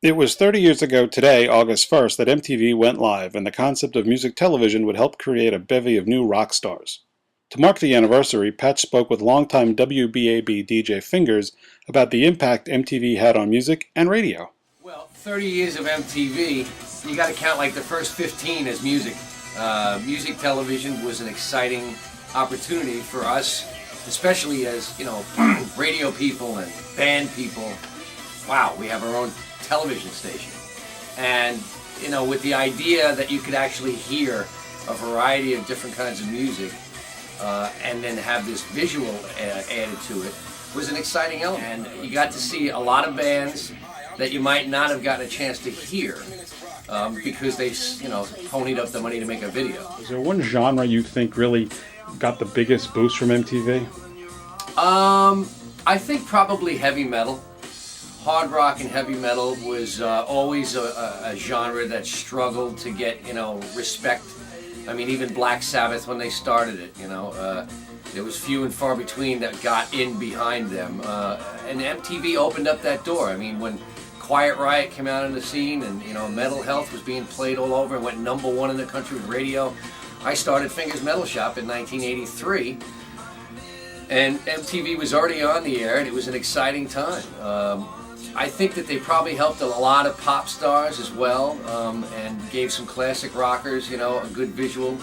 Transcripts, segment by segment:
It was 30 years ago today, August 1st, that MTV went live, and the concept of music television would help create a bevy of new rock stars. To mark the anniversary, Patch spoke with longtime WBAB DJ Fingers about the impact MTV had on music and radio. Well, 30 years of MTV, you got to count like the first 15 as music. Music television was an exciting opportunity for us, especially as, radio people and band people. Wow, we have our own television station. And, with the idea that you could actually hear a variety of different kinds of music and then have this visual added to it was an exciting element. And you got to see a lot of bands that you might not have gotten a chance to hear because they, ponied up the money to make a video. Is there one genre you think really got the biggest boost from MTV? I think probably heavy metal. Hard rock and heavy metal was always a genre that struggled to get, respect. I mean, even Black Sabbath, when they started it, there was few and far between that got in behind them. And MTV opened up that door. I mean, when Quiet Riot came out on the scene and, Metal Health was being played all over and went #1 in the country with radio, I started Fingers Metal Shop in 1983. And MTV was already on the air, and it was an exciting time. I think that they probably helped a lot of pop stars as well, and gave some classic rockers, a good visual.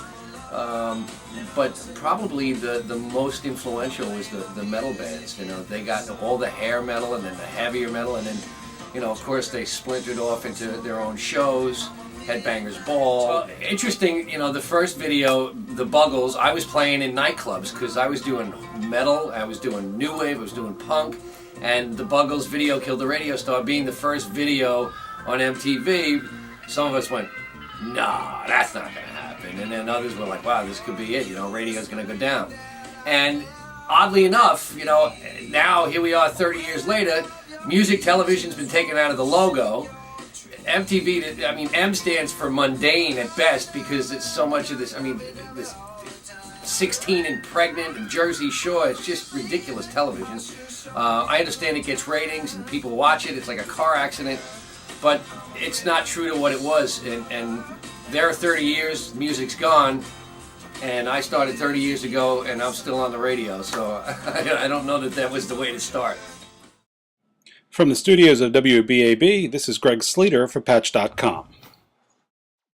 But probably the most influential was the metal bands. They got all the hair metal and then the heavier metal, and then, of course, they splintered off into their own shows. Headbangers Ball. Well, interesting, the first video, The Buggles, I was playing in nightclubs because I was doing metal, I was doing new wave, I was doing punk, and The Buggles video killed the radio star. Being the first video on MTV, some of us went, nah, that's not going to happen. And then others were like, wow, this could be it, radio's going to go down. And oddly enough, now here we are 30 years later, music television's been taken out of the logo. MTV, M stands for mundane at best because it's so much of this, this 16 and pregnant and Jersey Shore, it's just ridiculous television. I understand it gets ratings and people watch it, it's like a car accident, but it's not true to what it was. And there are 30 years, music's gone, and I started 30 years ago and I'm still on the radio, so I don't know that was the way to start. From the studios of WBAB, this is Greg Sleater for Patch.com.